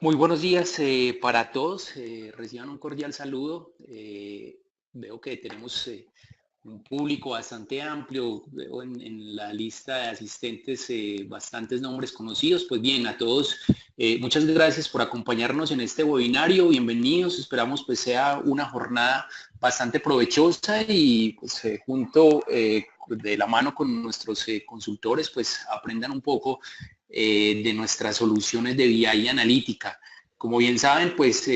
Muy buenos días para todos. Reciban un cordial saludo. Veo que tenemos un público bastante amplio. Veo en la lista de asistentes bastantes nombres conocidos. Pues bien, a todos, muchas gracias por acompañarnos en este webinario. Bienvenidos. Esperamos pues sea una jornada bastante provechosa y pues junto de la mano con nuestros consultores pues aprendan un poco de nuestras soluciones de BI analítica. Como bien saben, pues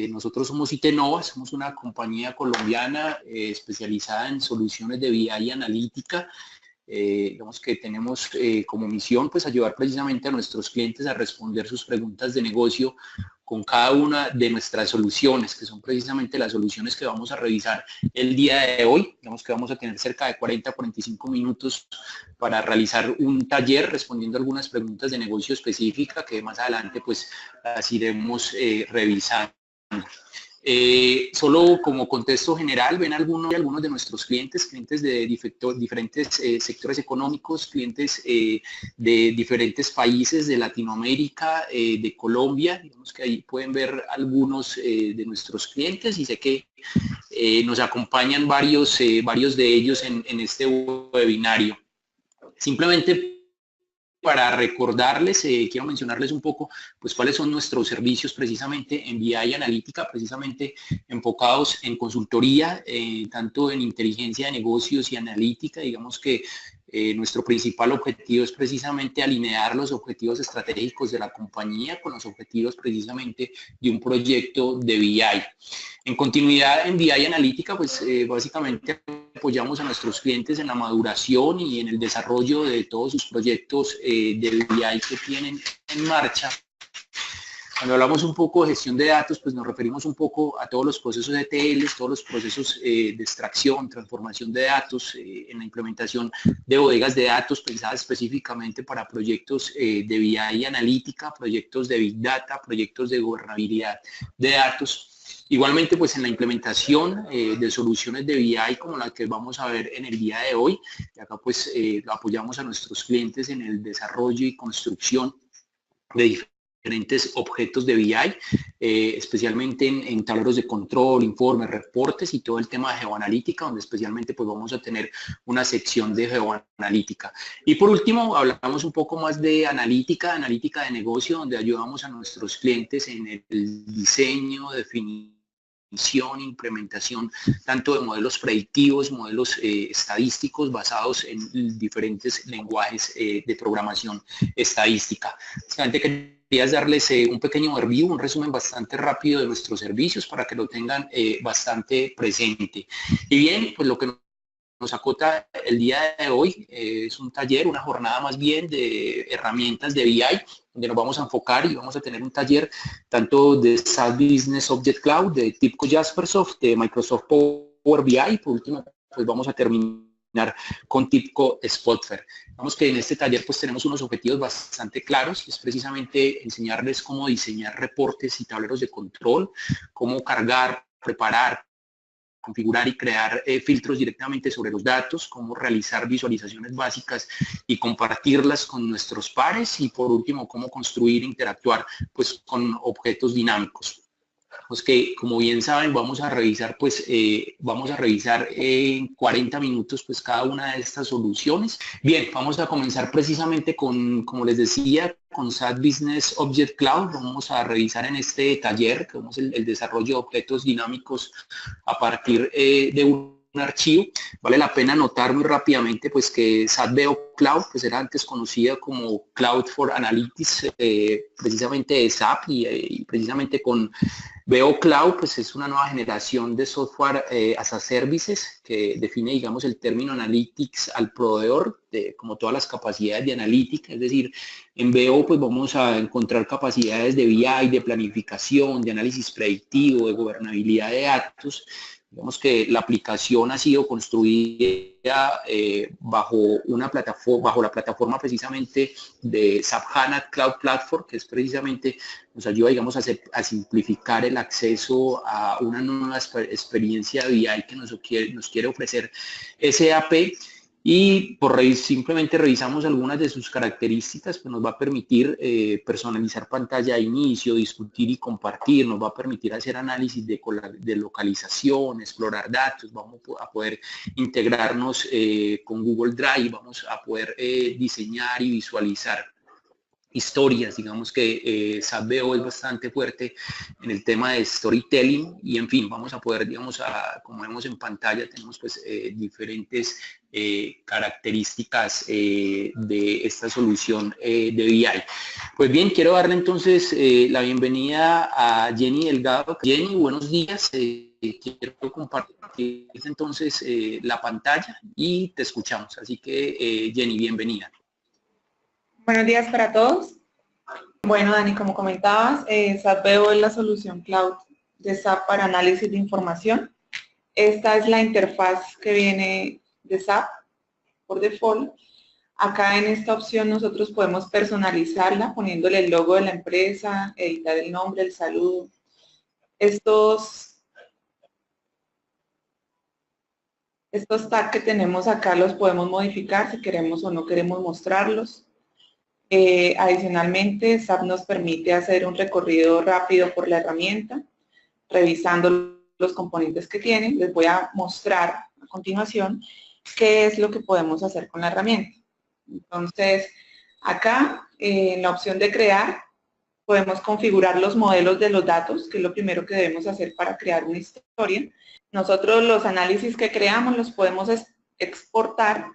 nosotros somos Itenova, somos una compañía colombiana especializada en soluciones de BI analítica. Digamos que tenemos como misión pues ayudar precisamente a nuestros clientes a responder sus preguntas de negocio con cada una de nuestras soluciones, que son precisamente las soluciones que vamos a revisar el día de hoy. Digamos que vamos a tener cerca de 40 a 45 minutos para realizar un taller respondiendo algunas preguntas de negocio específica que más adelante pues las iremos revisando. Solo como contexto general, ven algunos de nuestros clientes de diferentes sectores económicos, clientes de diferentes países de Latinoamérica, de Colombia. Digamos que ahí pueden ver algunos de nuestros clientes y sé que nos acompañan varios de ellos en este webinario. Simplemente para recordarles, quiero mencionarles un poco pues cuáles son nuestros servicios precisamente en BI analítica, precisamente enfocados en consultoría, tanto en inteligencia de negocios y analítica. Digamos que nuestro principal objetivo es precisamente alinear los objetivos estratégicos de la compañía con los objetivos precisamente de un proyecto de BI. En continuidad en BI analítica, pues básicamente apoyamos a nuestros clientes en la maduración y en el desarrollo de todos sus proyectos de BI que tienen en marcha. Cuando hablamos un poco de gestión de datos, pues nos referimos un poco a todos los procesos de ETL, todos los procesos de extracción, transformación de datos, en la implementación de bodegas de datos pensadas específicamente para proyectos de BI analítica, proyectos de Big Data, proyectos de gobernabilidad de datos. Igualmente, pues en la implementación de soluciones de BI como la que vamos a ver en el día de hoy, y acá pues apoyamos a nuestros clientes en el desarrollo y construcción de diferentes objetos de BI, especialmente en tableros de control, informes, reportes y todo el tema de geoanalítica, donde especialmente pues vamos a tener una sección de geoanalítica. Y por último, hablamos un poco más de analítica de negocio, donde ayudamos a nuestros clientes en el diseño, definición, implementación tanto de modelos predictivos, modelos estadísticos basados en diferentes lenguajes de programación estadística. Básicamente quería darles un pequeño review, un resumen bastante rápido de nuestros servicios para que lo tengan bastante presente. Y bien, pues lo que nos acota el día de hoy es un taller, una jornada más bien de herramientas de BI, donde nos vamos a enfocar y vamos a tener un taller tanto de SAP Business Object Cloud, de TIBCO Jaspersoft, de Microsoft Power BI, por último, pues vamos a terminar con TIBCO Spotfair. Vamos que en este taller pues tenemos unos objetivos bastante claros, y es precisamente enseñarles cómo diseñar reportes y tableros de control, cómo cargar, preparar, configurar y crear filtros directamente sobre los datos, cómo realizar visualizaciones básicas y compartirlas con nuestros pares y por último cómo construir e interactuar pues con objetos dinámicos. Pues que como bien saben vamos a revisar en 40 minutos pues cada una de estas soluciones. Bien, vamos a comenzar precisamente con, como les decía, con SAP Business Object Cloud. Vamos a revisar en este taller que es el desarrollo de objetos dinámicos a partir de un archivo. Vale la pena notar muy rápidamente pues que SAP BO Cloud pues era antes conocida como Cloud for Analytics, precisamente de SAP y precisamente con BO Cloud pues es una nueva generación de software as a services que define digamos el término analytics al proveedor de como todas las capacidades de analítica, es decir, en BO pues vamos a encontrar capacidades de BI, de planificación, de análisis predictivo, de gobernabilidad de datos. Digamos que la aplicación ha sido construida bajo la plataforma precisamente de SAP HANA Cloud Platform, que es precisamente, nos ayuda, digamos, a simplificar el acceso a una nueva experiencia de BI que nos quiere ofrecer SAP. y simplemente revisamos algunas de sus características, pues nos va a permitir personalizar pantalla de inicio, discutir y compartir, nos va a permitir hacer análisis de localización, explorar datos, vamos a poder integrarnos con Google Drive, vamos a poder diseñar y visualizar historias. Digamos que SAP BO es bastante fuerte en el tema de storytelling y en fin, vamos a poder, digamos, como vemos en pantalla, tenemos pues diferentes características de esta solución de BI. Pues bien, quiero darle entonces la bienvenida a Jenny Delgado. Jenny, buenos días. Quiero compartir entonces la pantalla y te escuchamos. Así que Jenny, bienvenida. Buenos días para todos. Bueno, Dani, como comentabas, SAP BO es la solución cloud de SAP para análisis de información. Esta es la interfaz que viene de SAP por default. Acá en esta opción nosotros podemos personalizarla poniéndole el logo de la empresa, editar el nombre, el saludo. Estos tags que tenemos acá los podemos modificar si queremos o no queremos mostrarlos. Adicionalmente, SAP nos permite hacer un recorrido rápido por la herramienta, revisando los componentes que tiene. Les voy a mostrar a continuación qué es lo que podemos hacer con la herramienta. Entonces, acá, en la opción de crear, podemos configurar los modelos de los datos, que es lo primero que debemos hacer para crear una historia. Nosotros los análisis que creamos los podemos exportar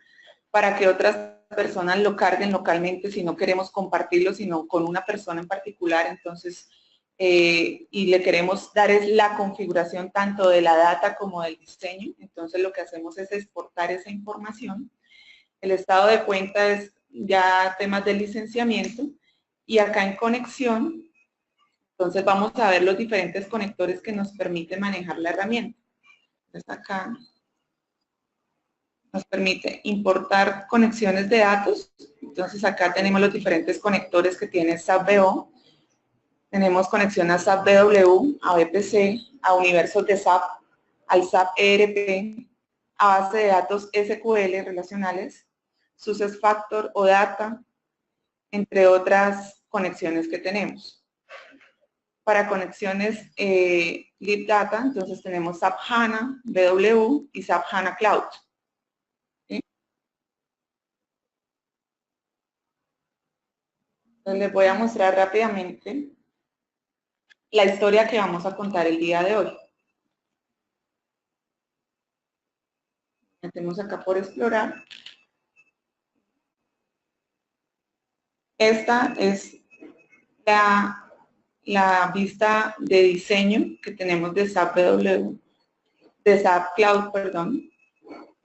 para que otras personas lo carguen localmente si no queremos compartirlo, sino con una persona en particular. Entonces, y le queremos dar es la configuración tanto de la data como del diseño. Entonces, lo que hacemos es exportar esa información. El estado de cuenta es ya temas de licenciamiento. Y acá en conexión, entonces vamos a ver los diferentes conectores que nos permite manejar la herramienta. Entonces, acá nos permite importar conexiones de datos. Entonces acá tenemos los diferentes conectores que tiene SAP BO. Tenemos conexión a SAP BW, a BPC, a universos de SAP, al SAP ERP, a base de datos SQL relacionales, SuccessFactors o Data, entre otras conexiones que tenemos. Para conexiones Lead Data, entonces tenemos SAP HANA, BW y SAP HANA Cloud. Entonces les voy a mostrar rápidamente la historia que vamos a contar el día de hoy. Metemos acá por explorar. Esta es la vista de diseño que tenemos de SAP BW, de SAP Cloud, perdón.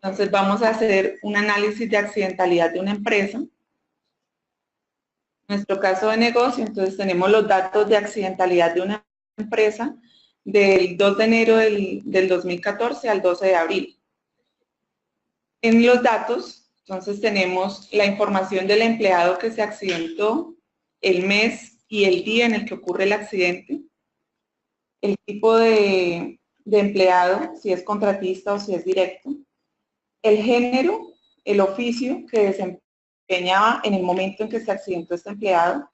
Entonces vamos a hacer un análisis de accidentalidad de una empresa. En nuestro caso de negocio, entonces tenemos los datos de accidentalidad de una empresa del 2 de enero del 2014 al 12 de abril. En los datos, entonces tenemos la información del empleado que se accidentó, el mes y el día en el que ocurre el accidente, el tipo de empleado, si es contratista o si es directo, el género, el oficio que desempeñaba en el momento en que se accidentó este empleado,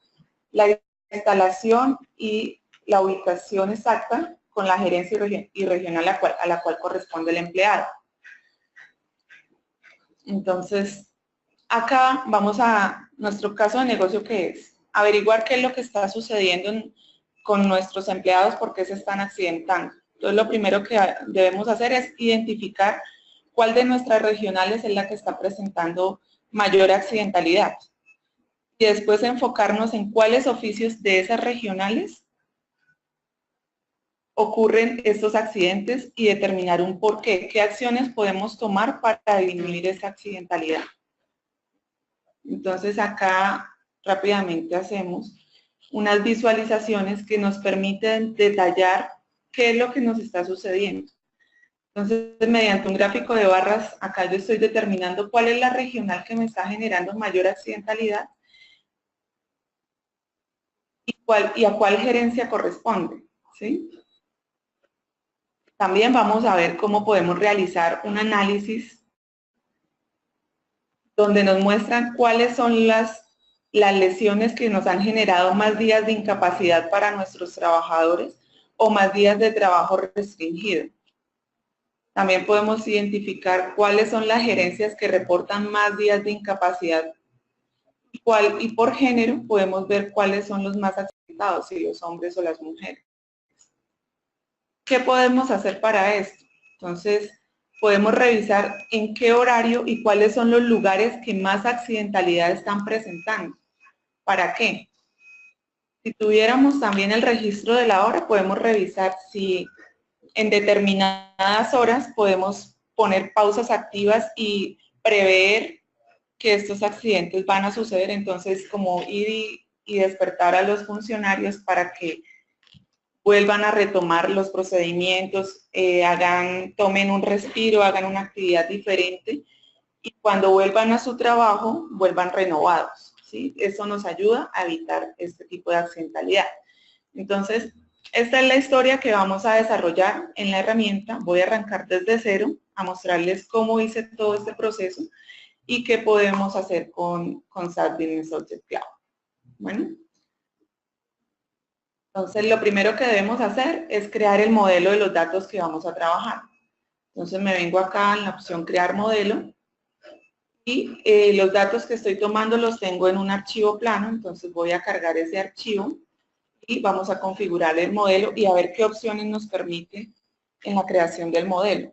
la instalación y la ubicación exacta con la gerencia y regional a la cual corresponde el empleado. Entonces, acá vamos a nuestro caso de negocio, que es averiguar qué es lo que está sucediendo con nuestros empleados, por qué se están accidentando. Entonces, lo primero que debemos hacer es identificar cuál de nuestras regionales es la que está presentando mayor accidentalidad. Y después enfocarnos en cuáles oficios de esas regionales ocurren estos accidentes y determinar un porqué. ¿Qué acciones podemos tomar para disminuir esa accidentalidad? Entonces acá rápidamente hacemos unas visualizaciones que nos permiten detallar qué es lo que nos está sucediendo. Entonces, mediante un gráfico de barras, acá yo estoy determinando cuál es la regional que me está generando mayor accidentalidad y a cuál gerencia corresponde, ¿sí? También vamos a ver cómo podemos realizar un análisis donde nos muestran cuáles son las lesiones que nos han generado más días de incapacidad para nuestros trabajadores o más días de trabajo restringido. También podemos identificar cuáles son las gerencias que reportan más días de incapacidad y por género podemos ver cuáles son los más accidentados, si los hombres o las mujeres. ¿Qué podemos hacer para esto? Entonces, podemos revisar en qué horario y cuáles son los lugares que más accidentalidad están presentando. ¿Para qué? Si tuviéramos también el registro de la hora, podemos revisar si en determinadas horas podemos poner pausas activas y prever que estos accidentes van a suceder, entonces como ir y despertar a los funcionarios para que vuelvan a retomar los procedimientos, tomen un respiro, hagan una actividad diferente y cuando vuelvan a su trabajo, vuelvan renovados, ¿sí? Eso nos ayuda a evitar este tipo de accidentalidad. Entonces, esta es la historia que vamos a desarrollar en la herramienta. Voy a arrancar desde cero a mostrarles cómo hice todo este proceso y qué podemos hacer con SAP Business Object Cloud. Bueno, entonces lo primero que debemos hacer es crear el modelo de los datos que vamos a trabajar. Entonces me vengo acá en la opción crear modelo y los datos que estoy tomando los tengo en un archivo plano, entonces voy a cargar ese archivo y vamos a configurar el modelo y a ver qué opciones nos permite en la creación del modelo.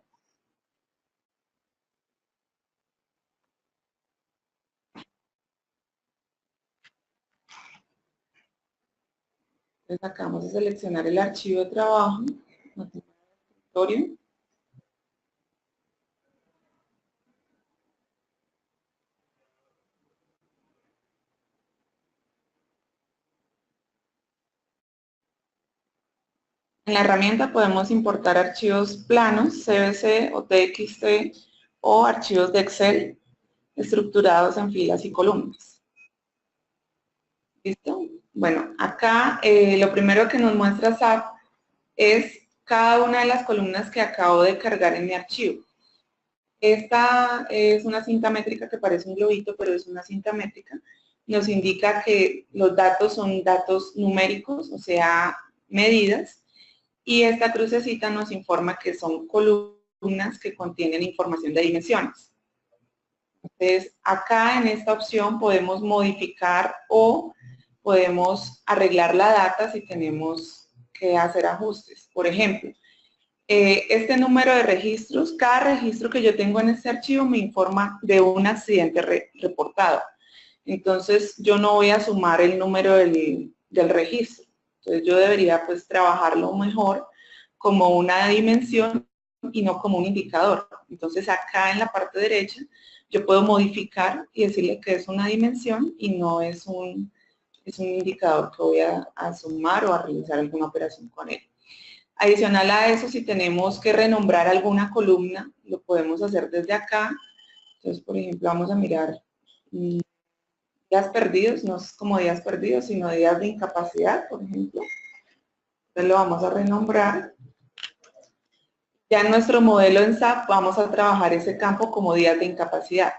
Entonces acá vamos a seleccionar el archivo de trabajo, escritorio. En la herramienta podemos importar archivos planos, CSV o TXT o archivos de Excel estructurados en filas y columnas. ¿Listo? Bueno, acá lo primero que nos muestra SAP es cada una de las columnas que acabo de cargar en mi archivo. Esta es una cinta métrica que parece un globito, pero es una cinta métrica. Nos indica que los datos son datos numéricos, o sea, medidas, y esta crucecita nos informa que son columnas que contienen información de dimensiones. Entonces, acá en esta opción podemos modificar o podemos arreglar la data si tenemos que hacer ajustes. Por ejemplo, este número de registros, cada registro que yo tengo en este archivo me informa de un accidente reportado. Entonces, yo no voy a sumar el número del registro. Entonces, yo debería pues trabajarlo mejor como una dimensión y no como un indicador. Entonces, acá en la parte derecha, yo puedo modificar y decirle que es una dimensión y no es un indicador que voy a sumar o a realizar alguna operación con él. Adicional a eso, si tenemos que renombrar alguna columna, lo podemos hacer desde acá. Entonces, por ejemplo, vamos a mirar días perdidos, no es como días perdidos, sino días de incapacidad, por ejemplo. Entonces lo vamos a renombrar. Ya en nuestro modelo en SAP vamos a trabajar ese campo como días de incapacidad.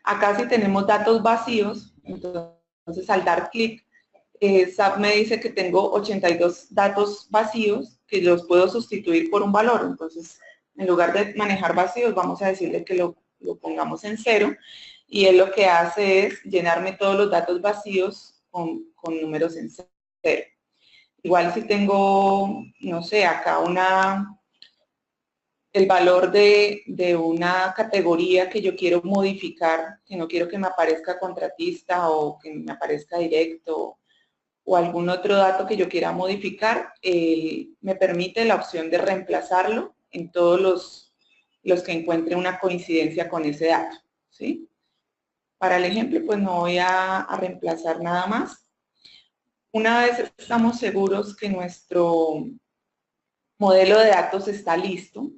Acá si tenemos datos vacíos, entonces al dar clic, SAP me dice que tengo 82 datos vacíos que los puedo sustituir por un valor. Entonces, en lugar de manejar vacíos, vamos a decirle que lo pongamos en 0 y él lo que hace es llenarme todos los datos vacíos con números en 0. Igual si tengo, no sé, acá el valor de una categoría que yo quiero modificar, que no quiero que me aparezca contratista o que me aparezca directo o algún otro dato que yo quiera modificar, me permite la opción de reemplazarlo en todos los que encuentre una coincidencia con ese dato, ¿sí? Para el ejemplo, pues no voy a reemplazar nada más. Una vez estamos seguros que nuestro modelo de datos está listo,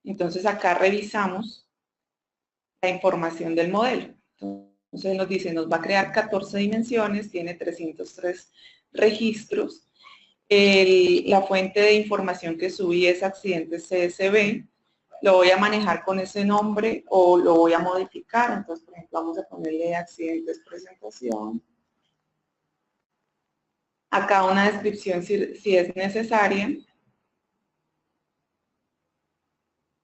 entonces acá revisamos la información del modelo. Entonces nos dice, nos va a crear 14 dimensiones, tiene 303 registros. La fuente de información que subí es accidentes CSV. lo voy a manejar con ese nombre o lo voy a modificar. Entonces, por ejemplo, vamos a ponerle accidentes presentación. Acá una descripción si es necesaria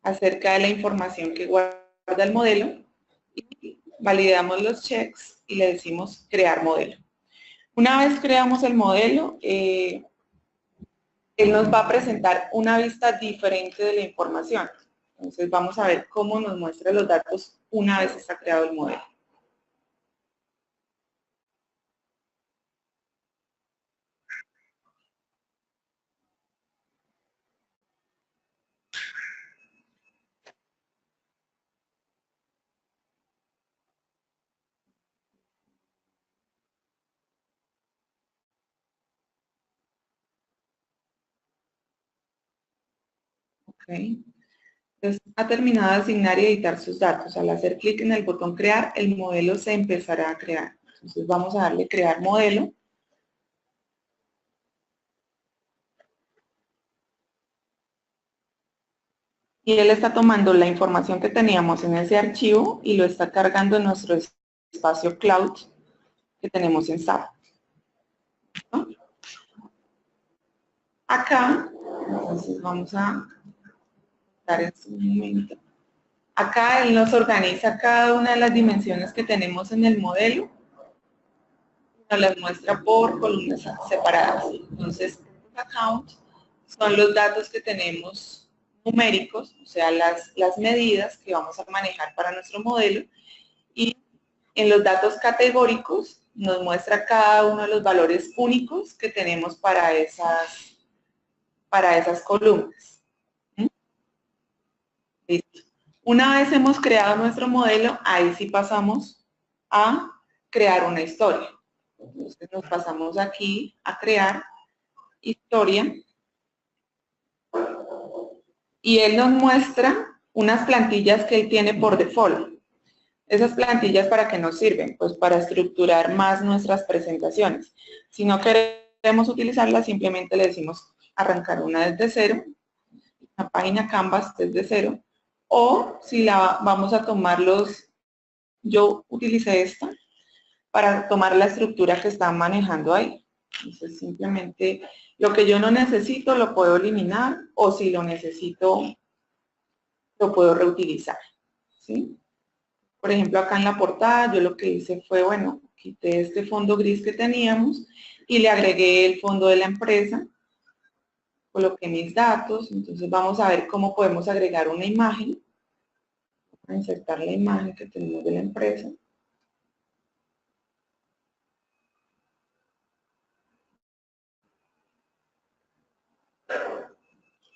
acerca de la información que guarda el modelo. Y validamos los checks y le decimos crear modelo. Una vez creamos el modelo, él nos va a presentar una vista diferente de la información. Entonces vamos a ver cómo nos muestra los datos una vez está creado el modelo. Okay. Entonces, ha terminado de asignar y editar sus datos. Al hacer clic en el botón crear, el modelo se empezará a crear. Entonces vamos a darle crear modelo. Y él está tomando la información que teníamos en ese archivo y lo está cargando en nuestro espacio cloud que tenemos en SAP. ¿No? Acá, entonces vamos a dar en su momento. Acá él nos organiza cada una de las dimensiones que tenemos en el modelo, nos las muestra por columnas separadas. Entonces, account son los datos que tenemos numéricos, o sea, las medidas que vamos a manejar para nuestro modelo, y en los datos categóricos nos muestra cada uno de los valores únicos que tenemos para esas columnas. ¿Mm? Listo. Una vez hemos creado nuestro modelo, ahí sí pasamos a crear una historia. Entonces nos pasamos aquí a crear historia y él nos muestra unas plantillas que él tiene por default. Esas plantillas, ¿para qué nos sirven? Pues para estructurar más nuestras presentaciones. Si no queremos utilizarlas, simplemente le decimos arrancar una desde cero, una página Canvas desde cero, o si la vamos a tomar yo utilicé esta para tomar la estructura que están manejando ahí. Entonces simplemente lo que yo no necesito lo puedo eliminar, o si lo necesito lo puedo reutilizar, ¿sí? Por ejemplo, acá en la portada yo lo que hice fue, bueno, quité este fondo gris que teníamos y le agregué el fondo de la empresa, coloqué mis datos. Entonces vamos a ver cómo podemos agregar una imagen. Vamos a insertar la imagen que tenemos de la empresa.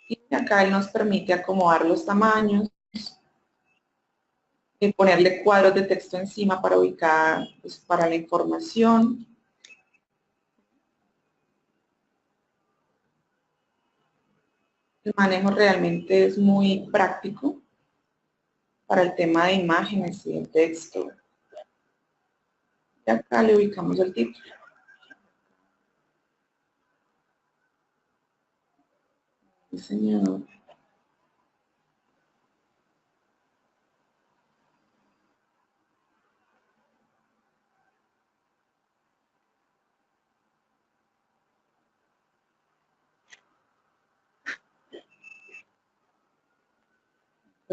Y acá él nos permite acomodar los tamaños, y ponerle cuadros de texto encima para ubicar, pues, para la información. El manejo realmente es muy práctico para el tema de imágenes y el texto. Y acá le ubicamos el título. Diseñador.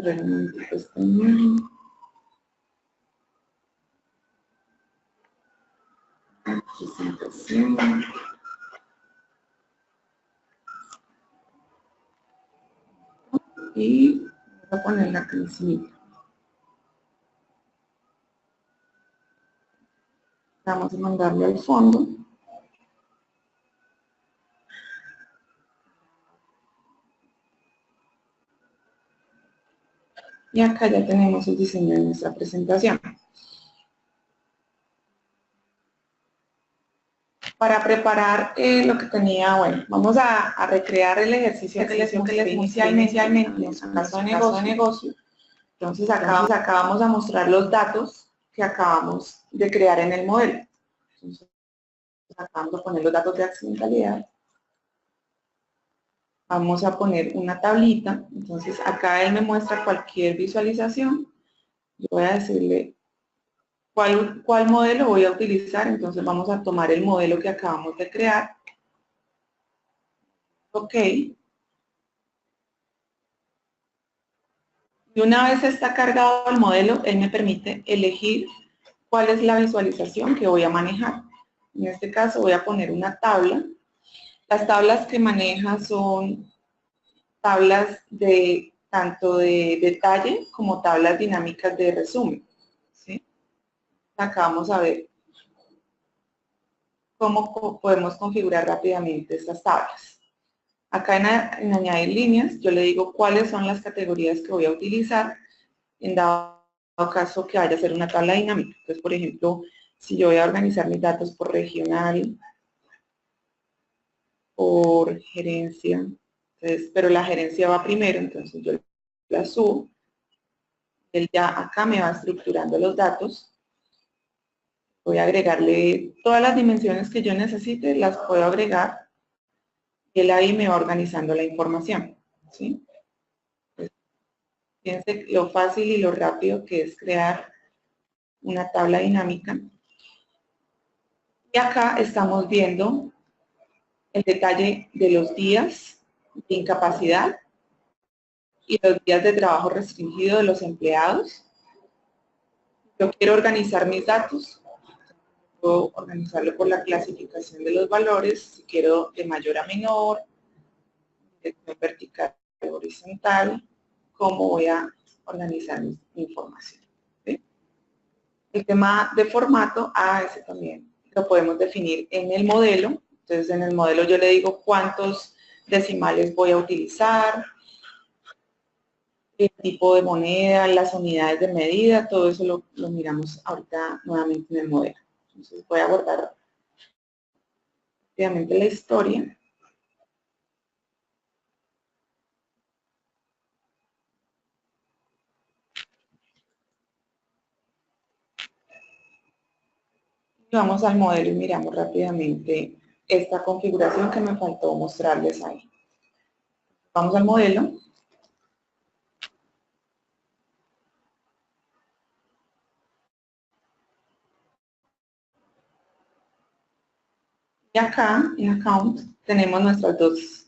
Realmente esta imagen. Presentación. Y voy a ponerla aquí encima. Vamos a mandarle al fondo. Y acá ya tenemos el diseño de nuestra presentación. Para preparar lo que tenía, bueno, vamos a recrear el ejercicio que les mostré inicialmente en nuestro caso de negocio. Entonces acá vamos a mostrar los datos que acabamos de crear en el modelo. Entonces acá vamos a poner los datos de accidentalidad. Vamos a poner una tablita. Entonces acá él me muestra cualquier visualización. Yo voy a decirle cuál modelo voy a utilizar. Entonces vamos a tomar el modelo que acabamos de crear. Ok. Y una vez está cargado el modelo, él me permite elegir cuál es la visualización que voy a manejar. En este caso voy a poner una tabla. Las tablas que maneja son tablas de tanto de detalle como tablas dinámicas de resumen. ¿Sí? Acá vamos a ver cómo podemos configurar rápidamente estas tablas. Acá en añadir líneas, yo le digo cuáles son las categorías que voy a utilizar en dado caso que vaya a ser una tabla dinámica. Entonces, por ejemplo, si yo voy a organizar mis datos por regional, por gerencia, entonces, pero la gerencia va primero, entonces yo la subo. Él ya acá me va estructurando los datos. Voy a agregarle todas las dimensiones que yo necesite, las puedo agregar. Y él ahí me va organizando la información. ¿Sí? Pues, fíjense lo fácil y lo rápido que es crear una tabla dinámica. Y acá estamos viendo el detalle de los días de incapacidad y los días de trabajo restringido de los empleados. Yo quiero organizar mis datos. Puedo organizarlo por la clasificación de los valores, si quiero de mayor a menor, de vertical a horizontal, cómo voy a organizar mi información. ¿Sí? El tema de formato, ese también lo podemos definir en el modelo. Entonces, en el modelo yo le digo cuántos decimales voy a utilizar, el tipo de moneda, las unidades de medida, todo eso lo miramos ahorita nuevamente en el modelo. Entonces, voy a guardar rápidamente la historia. Vamos al modelo y miramos rápidamente esta configuración que me faltó mostrarles ahí. Vamos al modelo. Y acá, en Account, tenemos nuestras dos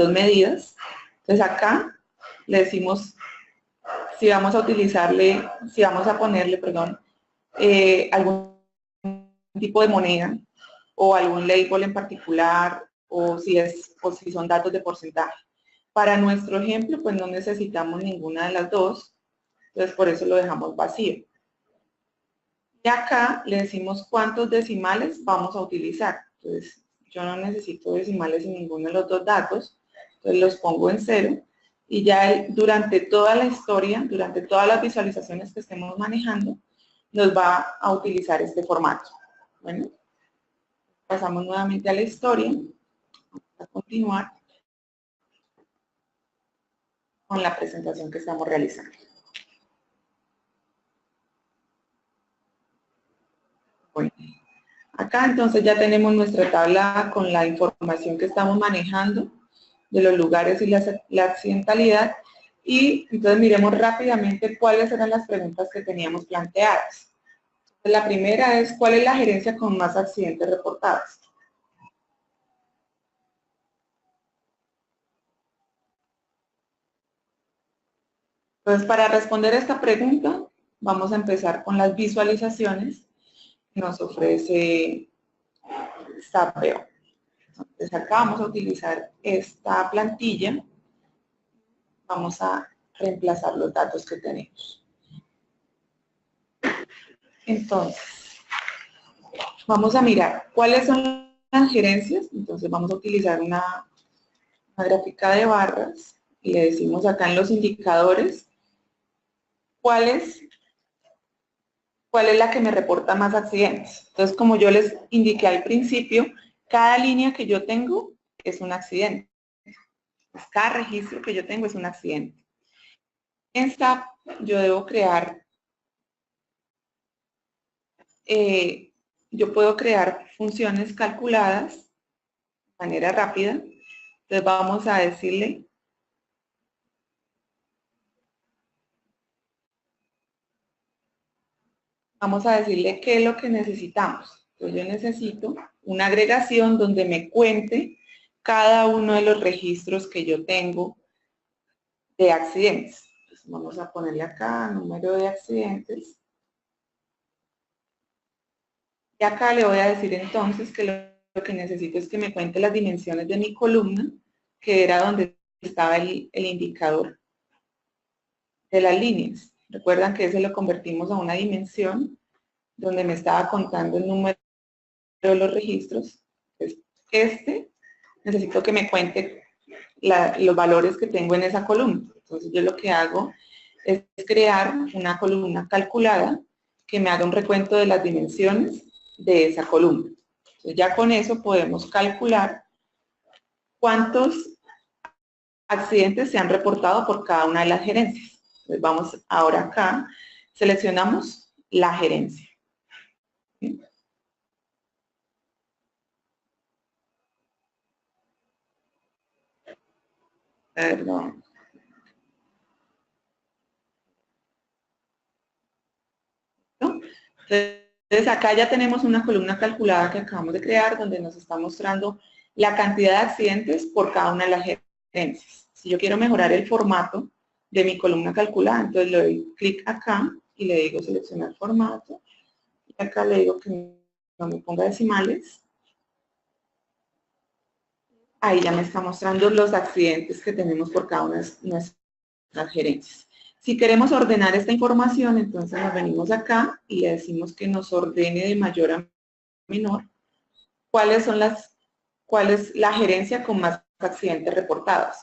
medidas. Entonces acá le decimos si vamos a ponerle, algún tipo de moneda o algún label en particular o si son datos de porcentaje. Para nuestro ejemplo, pues no necesitamos ninguna de las dos, entonces por eso lo dejamos vacío. Y acá le decimos cuántos decimales vamos a utilizar. Entonces, yo no necesito decimales en ninguno de los dos datos, entonces los pongo en 0 y ya durante toda la historia, durante todas las visualizaciones que estemos manejando, nos va a utilizar este formato. Bueno, pasamos nuevamente a la historia, vamos a continuar con la presentación que estamos realizando. Bueno, acá entonces ya tenemos nuestra tabla con la información que estamos manejando de los lugares y la accidentalidad y entonces miremos rápidamente cuáles eran las preguntas que teníamos planteadas. La primera es, ¿cuál es la gerencia con más accidentes reportados? Entonces, para responder esta pregunta, vamos a empezar con las visualizaciones que nos ofrece SAP BEO. Entonces, acá vamos a utilizar esta plantilla. Vamos a reemplazar los datos que tenemos. Entonces, vamos a mirar cuáles son las gerencias. Entonces, vamos a utilizar una gráfica de barras y le decimos acá en los indicadores cuál es la que me reporta más accidentes. Entonces, como yo les indiqué al principio, cada línea que yo tengo es un accidente. Pues cada registro que yo tengo es un accidente. En SAP yo debo crear, yo puedo crear funciones calculadas manera rápida. Entonces vamos a decirle qué es lo que necesitamos. Entonces yo necesito una agregación donde me cuente cada uno de los registros que yo tengo de accidentes. Entonces vamos a ponerle acá número de accidentes. Y acá le voy a decir entonces que lo que necesito es que me cuente las dimensiones de mi columna, que era donde estaba el indicador de las líneas. Recuerdan que ese lo convertimos a una dimensión donde me estaba contando el número de los registros. Entonces, necesito que me cuente los valores que tengo en esa columna. Entonces yo lo que hago es crear una columna calculada que me haga un recuento de las dimensiones de esa columna. Entonces ya con eso podemos calcular cuántos accidentes se han reportado por cada una de las gerencias. Entonces vamos ahora acá, seleccionamos la gerencia. ¿Sí? Perdón. ¿No? Entonces acá ya tenemos una columna calculada que acabamos de crear donde nos está mostrando la cantidad de accidentes por cada una de las gerencias. Si yo quiero mejorar el formato de mi columna calculada, entonces le doy clic acá y le digo seleccionar formato. Y acá le digo que no me ponga decimales. Ahí ya me está mostrando los accidentes que tenemos por cada una de nuestras gerencias. Si queremos ordenar esta información, entonces nos venimos acá y le decimos que nos ordene de mayor a menor cuál es la gerencia con más accidentes reportados.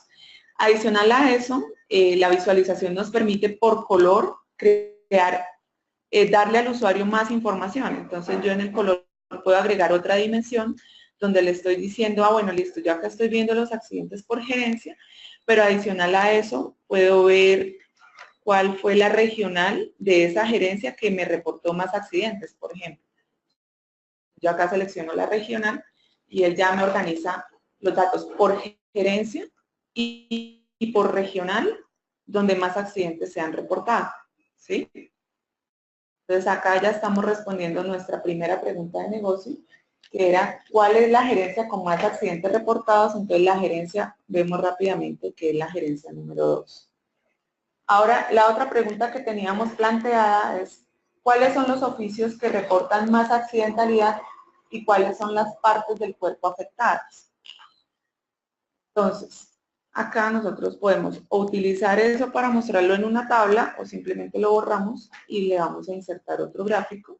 Adicional a eso, la visualización nos permite por color crear, darle al usuario más información. Entonces yo en el color puedo agregar otra dimensión donde le estoy diciendo, bueno, listo, yo acá estoy viendo los accidentes por gerencia, pero adicional a eso puedo ver cuál fue la regional de esa gerencia que me reportó más accidentes, por ejemplo. Yo acá selecciono la regional y él ya me organiza los datos por gerencia y por regional donde más accidentes se han reportado, ¿sí? Entonces acá ya estamos respondiendo nuestra primera pregunta de negocio, que era ¿cuál es la gerencia con más accidentes reportados? Entonces la gerencia, vemos rápidamente que es la gerencia número 2. Ahora, la otra pregunta que teníamos planteada es ¿cuáles son los oficios que reportan más accidentalidad y cuáles son las partes del cuerpo afectadas? Entonces, acá nosotros podemos o utilizar eso para mostrarlo en una tabla o simplemente lo borramos y le vamos a insertar otro gráfico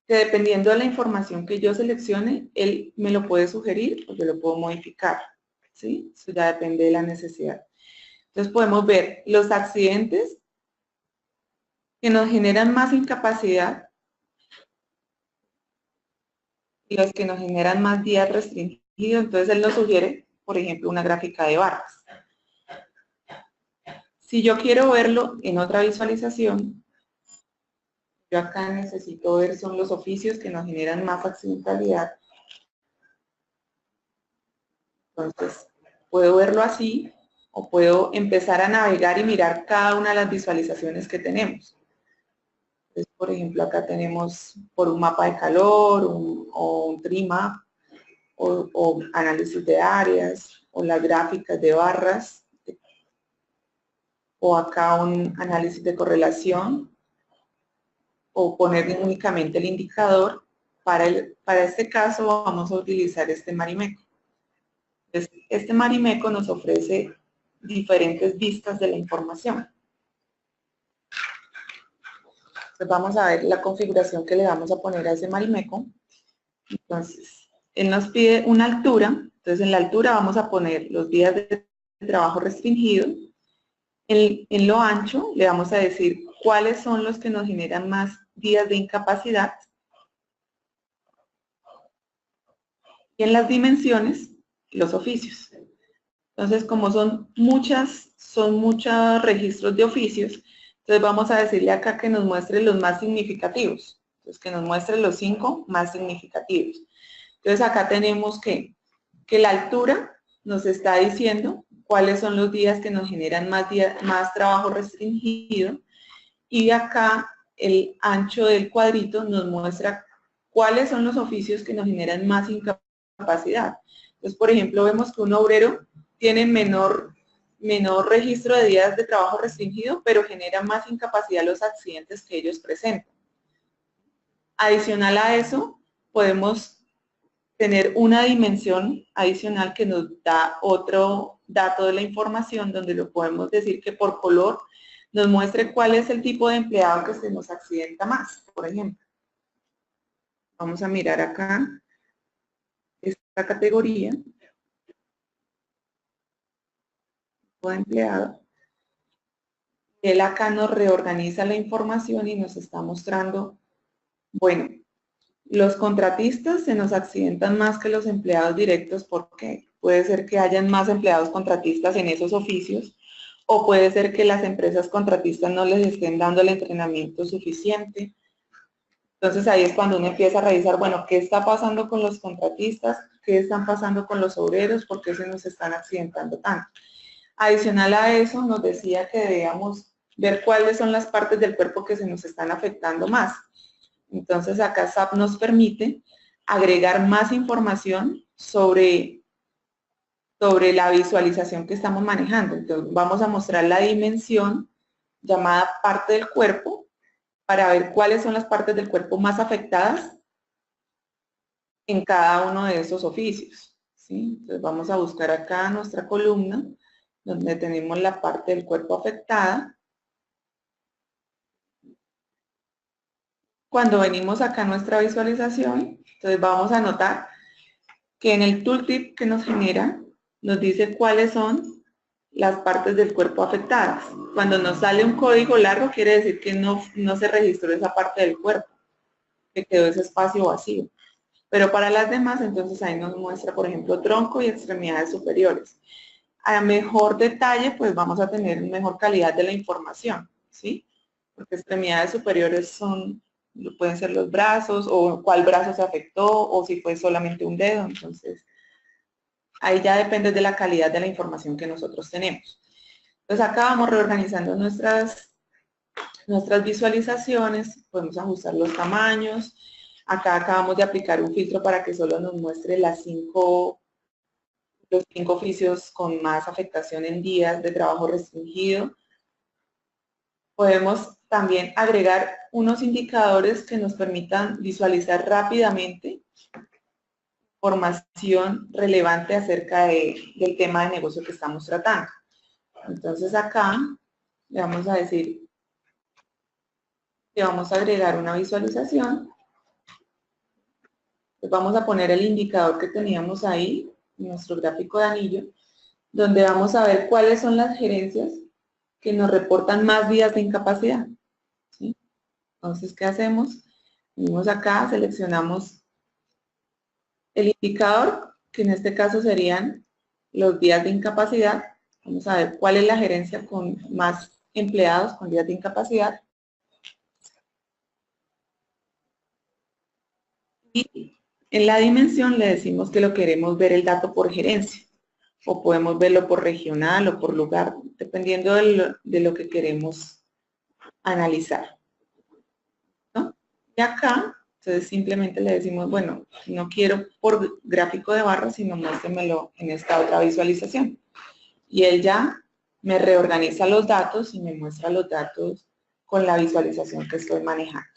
que dependiendo de la información que yo seleccione, él me lo puede sugerir o yo lo puedo modificar, ¿sí? Eso ya depende de la necesidad. Entonces podemos ver los accidentes que nos generan más incapacidad y los que nos generan más días restringidos. Entonces él nos sugiere, por ejemplo, una gráfica de barras. Si yo quiero verlo en otra visualización, yo acá necesito ver son los oficios que nos generan más accidentalidad. Entonces, puedo verlo así o puedo empezar a navegar y mirar cada una de las visualizaciones que tenemos. Entonces, por ejemplo, acá tenemos por un mapa de calor o un trimap o análisis de áreas o las gráficas de barras o acá un análisis de correlación o poner únicamente el indicador. Para este caso vamos a utilizar este Marimeco. Entonces, este Marimeco nos ofrece diferentes vistas de la información. Entonces vamos a ver la configuración que le vamos a poner a ese Marimeco. Entonces, él nos pide una altura. Entonces en la altura vamos a poner los días de trabajo restringido. En lo ancho le vamos a decir cuáles son los que nos generan más días de incapacidad. Y en las dimensiones, los oficios. Entonces, como son muchos registros de oficios, entonces vamos a decirle acá que nos muestre los más significativos. Entonces, que nos muestre los 5 más significativos. Entonces, acá tenemos que que la altura nos está diciendo cuáles son los días que nos generan más trabajo restringido, y acá el ancho del cuadrito nos muestra cuáles son los oficios que nos generan más incapacidad. Entonces, por ejemplo, vemos que un obrero tiene menor registro de días de trabajo restringido, pero genera más incapacidad los accidentes que ellos presentan. Adicional a eso, podemos tener una dimensión adicional que nos da otro dato de la información, donde lo podemos decir que por color nos muestre cuál es el tipo de empleado que se nos accidenta más, por ejemplo. Vamos a mirar acá esta categoría, tipo de empleado. Él acá nos reorganiza la información y nos está mostrando, bueno, los contratistas se nos accidentan más que los empleados directos porque puede ser que hayan más empleados contratistas en esos oficios, o puede ser que las empresas contratistas no les estén dando el entrenamiento suficiente. Entonces ahí es cuando uno empieza a revisar, bueno, ¿qué está pasando con los contratistas? ¿Qué están pasando con los obreros? ¿Por qué se nos están accidentando tanto? Adicional a eso, nos decía que debíamos ver cuáles son las partes del cuerpo que se nos están afectando más. Entonces acá SAP nos permite agregar más información sobre la visualización que estamos manejando. Entonces vamos a mostrar la dimensión llamada parte del cuerpo para ver cuáles son las partes del cuerpo más afectadas en cada uno de esos oficios, ¿sí? Entonces vamos a buscar acá nuestra columna donde tenemos la parte del cuerpo afectada. Cuando venimos acá a nuestra visualización, entonces vamos a notar que en el tooltip que nos genera, nos dice cuáles son las partes del cuerpo afectadas. Cuando nos sale un código largo, quiere decir que no se registró esa parte del cuerpo, que quedó ese espacio vacío. Pero para las demás, entonces ahí nos muestra, por ejemplo, tronco y extremidades superiores. A mejor detalle, pues vamos a tener mejor calidad de la información, ¿sí? Porque extremidades superiores pueden ser los brazos, o cuál brazo se afectó, o si fue solamente un dedo. Entonces, ahí ya depende de la calidad de la información que nosotros tenemos. Entonces, acá vamos reorganizando nuestras visualizaciones, podemos ajustar los tamaños. Acá acabamos de aplicar un filtro para que solo nos muestre los 5 oficios con más afectación en días de trabajo restringido. Podemos también agregar unos indicadores que nos permitan visualizar rápidamente información relevante acerca del tema de negocio que estamos tratando. Entonces acá le vamos a decir que vamos a agregar una visualización. Pues vamos a poner el indicador que teníamos ahí, en nuestro gráfico de anillo, donde vamos a ver cuáles son las gerencias que nos reportan más días de incapacidad, ¿sí? Entonces, ¿qué hacemos? Venimos acá, seleccionamos el indicador, que en este caso serían los días de incapacidad. Vamos a ver cuál es la gerencia con más empleados con días de incapacidad. Y en la dimensión le decimos que lo queremos ver el dato por gerencia, o podemos verlo por regional o por lugar, dependiendo de lo que queremos analizar, ¿no? Y acá, entonces simplemente le decimos, bueno, no quiero por gráfico de barras, sino muéstremelo en esta otra visualización. Y él ya me reorganiza los datos y me muestra los datos con la visualización que estoy manejando.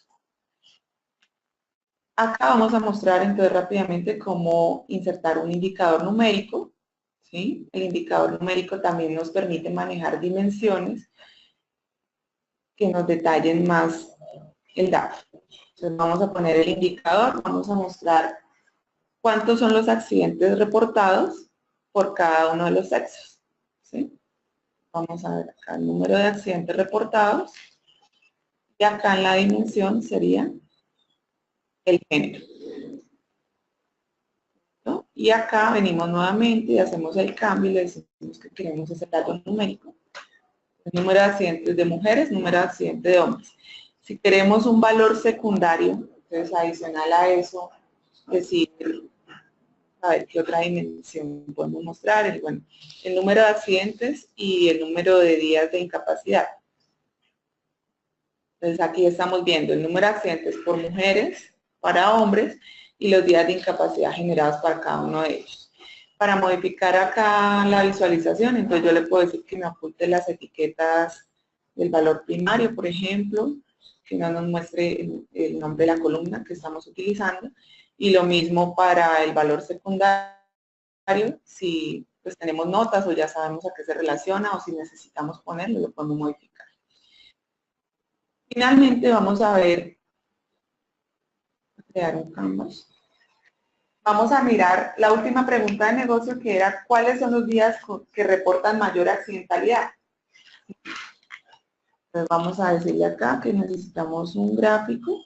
Acá vamos a mostrar entonces rápidamente cómo insertar un indicador numérico, ¿sí? El indicador numérico también nos permite manejar dimensiones que nos detallen más el dato. Entonces vamos a poner el indicador, vamos a mostrar cuántos son los accidentes reportados por cada uno de los sexos, ¿sí? Vamos a ver acá el número de accidentes reportados, y acá en la dimensión sería el género, ¿no? Y acá venimos nuevamente y hacemos el cambio y le decimos que queremos ese dato numérico. El número de accidentes de mujeres, número de accidentes de hombres. Si queremos un valor secundario, entonces adicional a eso, decir A ver qué otra dimensión podemos mostrar. El número de accidentes y el número de días de incapacidad. Entonces aquí estamos viendo el número de accidentes por mujeres, para hombres, y los días de incapacidad generados para cada uno de ellos. Para modificar acá la visualización, entonces yo le puedo decir que me oculte las etiquetas del valor primario, por ejemplo, que no nos muestre el nombre de la columna que estamos utilizando, y lo mismo para el valor secundario, si pues tenemos notas o ya sabemos a qué se relaciona, o si necesitamos ponerlo, lo podemos modificar. Finalmente vamos a crear un canvas. Vamos a mirar la última pregunta de negocio, que era ¿cuáles son los días que reportan mayor accidentalidad? Entonces vamos a decirle acá que necesitamos un gráfico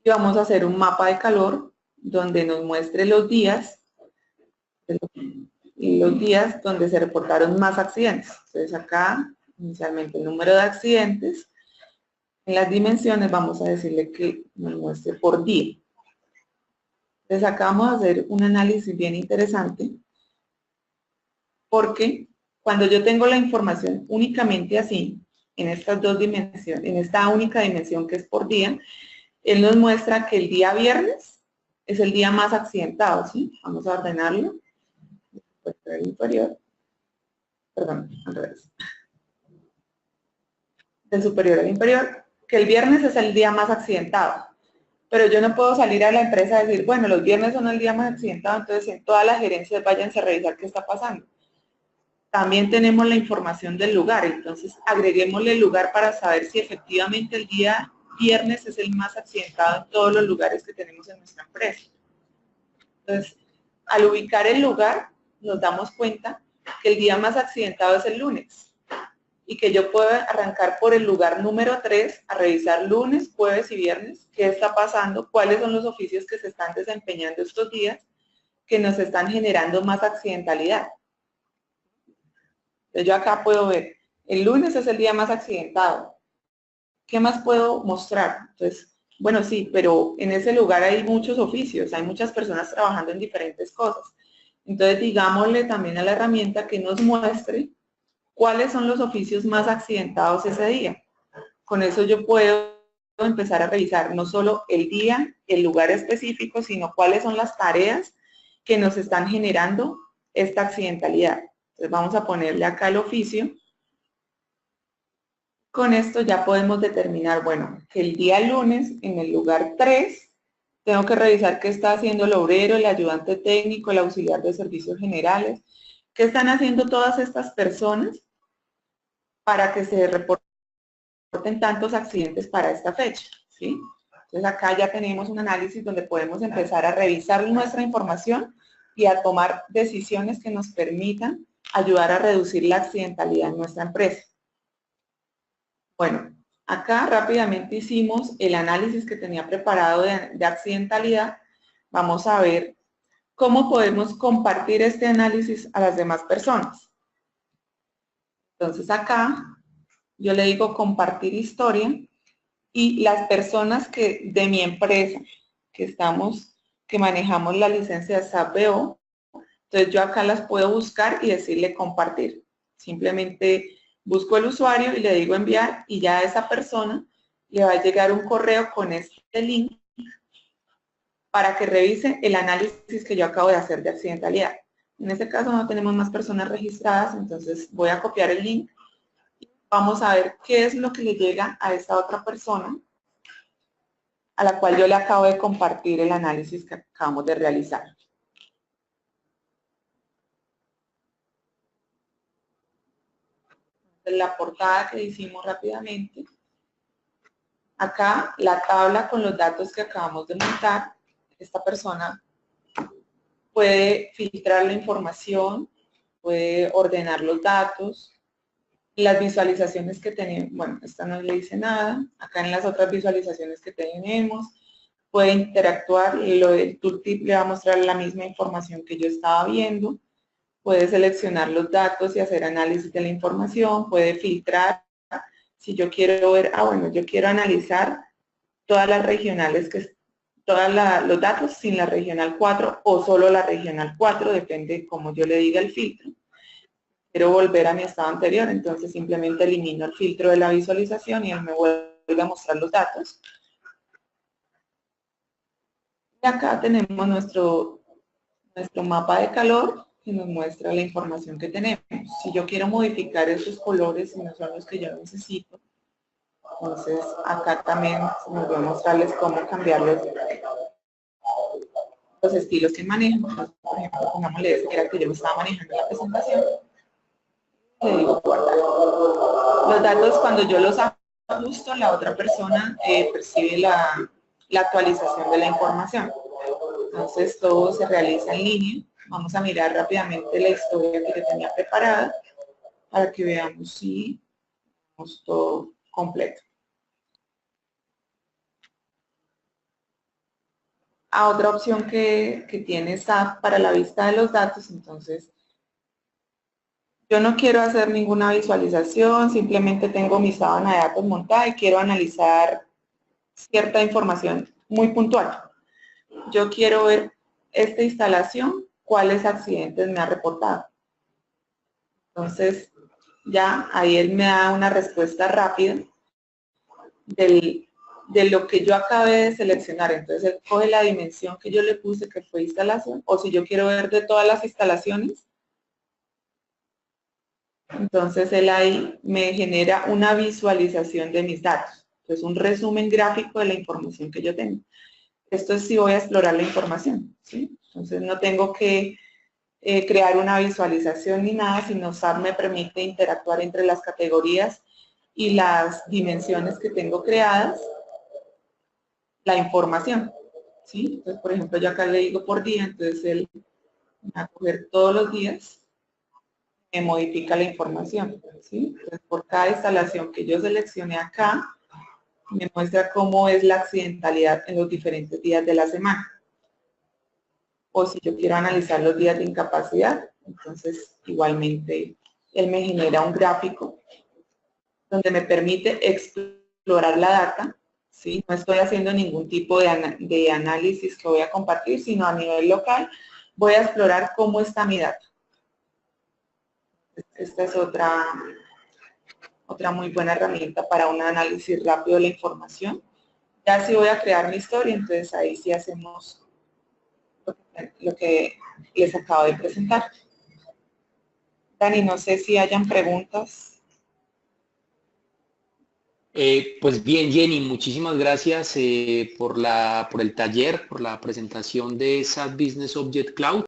y vamos a hacer un mapa de calor donde nos muestre los días donde se reportaron más accidentes. Entonces acá, inicialmente el número de accidentes, en las dimensiones vamos a decirle que nos muestre por día. Entonces acá vamos a hacer un análisis bien interesante, porque cuando yo tengo la información únicamente así, en estas dos dimensiones, en esta única dimensión que es por día, él nos muestra que el día viernes es el día más accidentado, ¿sí? Vamos a ordenarlo. El inferior, perdón, al revés. Del superior al inferior, que el viernes es el día más accidentado. Pero yo no puedo salir a la empresa a decir, bueno, los viernes son el día más accidentado, entonces en todas las gerencias váyanse a revisar qué está pasando. También tenemos la información del lugar, entonces agreguémosle el lugar para saber si efectivamente el día viernes es el más accidentado en todos los lugares que tenemos en nuestra empresa. Entonces, al ubicar el lugar, nos damos cuenta que el día más accidentado es el lunes y que yo puedo arrancar por el lugar número 3 a revisar lunes, jueves y viernes qué está pasando, cuáles son los oficios que se están desempeñando estos días que nos están generando más accidentalidad. Entonces yo acá puedo ver, el lunes es el día más accidentado. ¿Qué más puedo mostrar? Entonces, bueno, sí, pero en ese lugar hay muchos oficios, hay muchas personas trabajando en diferentes cosas. Entonces, digámosle también a la herramienta que nos muestre cuáles son los oficios más accidentados ese día. Con eso yo puedo empezar a revisar no solo el día, el lugar específico, sino cuáles son las tareas que nos están generando esta accidentalidad. Entonces vamos a ponerle acá el oficio. Con esto ya podemos determinar, bueno, que el día lunes en el lugar 3 tengo que revisar qué está haciendo el obrero, el ayudante técnico, el auxiliar de servicios generales, qué están haciendo todas estas personas para que se reporten tantos accidentes para esta fecha, ¿sí? Entonces acá ya tenemos un análisis donde podemos empezar a revisar nuestra información y a tomar decisiones que nos permitan ayudar a reducir la accidentalidad en nuestra empresa. Bueno, acá rápidamente hicimos el análisis que tenía preparado de accidentalidad. Vamos a ver cómo podemos compartir este análisis a las demás personas. Entonces acá yo le digo compartir historia y las personas de mi empresa que manejamos la licencia de SAP BO, entonces yo acá las puedo buscar y decirle compartir. Simplemente busco el usuario y le digo enviar y ya a esa persona le va a llegar un correo con este link para que revise el análisis que yo acabo de hacer de accidentalidad. En este caso no tenemos más personas registradas, entonces voy a copiar el link. Vamos a ver qué es lo que le llega a esta otra persona a la cual yo le acabo de compartir el análisis que acabamos de realizar. La portada que hicimos rápidamente. Acá la tabla con los datos que acabamos de montar. Esta persona puede filtrar la información, puede ordenar los datos. Las visualizaciones que tenemos, bueno, esta no le dice nada. Acá en las otras visualizaciones que tenemos, puede interactuar. Lo del tooltip le va a mostrar la misma información que yo estaba viendo. Puede seleccionar los datos y hacer análisis de la información, puede filtrar. Si yo quiero ver, bueno, yo quiero analizar todas las regionales los datos sin la regional 4 o solo la regional 4, depende como yo le diga el filtro. Quiero volver a mi estado anterior, entonces simplemente elimino el filtro de la visualización y él me vuelve a mostrar los datos. Y acá tenemos nuestro mapa de calor que nos muestra la información que tenemos. Si yo quiero modificar esos colores, si no son los que yo necesito, entonces acá también nos voy a mostrarles cómo cambiar los estilos que manejo. Entonces, por ejemplo, pongámosle ese que era el que yo me estaba manejando en la presentación. Le digo guardar. Los datos, cuando yo los ajusto, la otra persona percibe la actualización de la información. Entonces todo se realiza en línea. Vamos a mirar rápidamente la historia que yo tenía preparada para que veamos si tenemos todo completo. Otra opción que tiene SAP para la vista de los datos, entonces yo no quiero hacer ninguna visualización, simplemente tengo mi sábana de datos montada y quiero analizar cierta información muy puntual. Yo quiero ver esta instalación, cuáles accidentes me ha reportado. Entonces, ya ahí él me da una respuesta rápida de lo que yo acabé de seleccionar. Entonces, él coge la dimensión que yo le puse, que fue instalación, o si yo quiero ver de todas las instalaciones, entonces él ahí me genera una visualización de mis datos. Entonces, un resumen gráfico de la información que yo tengo. Esto es si voy a explorar la información, ¿sí? Entonces, no tengo que crear una visualización ni nada, sino SAP me permite interactuar entre las categorías y las dimensiones que tengo creadas, la información, ¿sí? Entonces, por ejemplo, yo acá le digo por día, entonces él va a coger todos los días, me modifica la información, ¿sí? Entonces, por cada instalación que yo seleccione acá, me muestra cómo es la accidentalidad en los diferentes días de la semana. O si yo quiero analizar los días de incapacidad, entonces igualmente él me genera un gráfico donde me permite explorar la data, ¿sí? No estoy haciendo ningún tipo de análisis que voy a compartir, sino a nivel local voy a explorar cómo está mi data. Esta es otra muy buena herramienta para un análisis rápido de la información. Ya si voy a crear mi historia, entonces ahí sí hacemos lo que les acabo de presentar. Dani, no sé si hayan preguntas. Pues bien, Jenny, muchísimas gracias por el taller, por la presentación de SAP Business Object Cloud.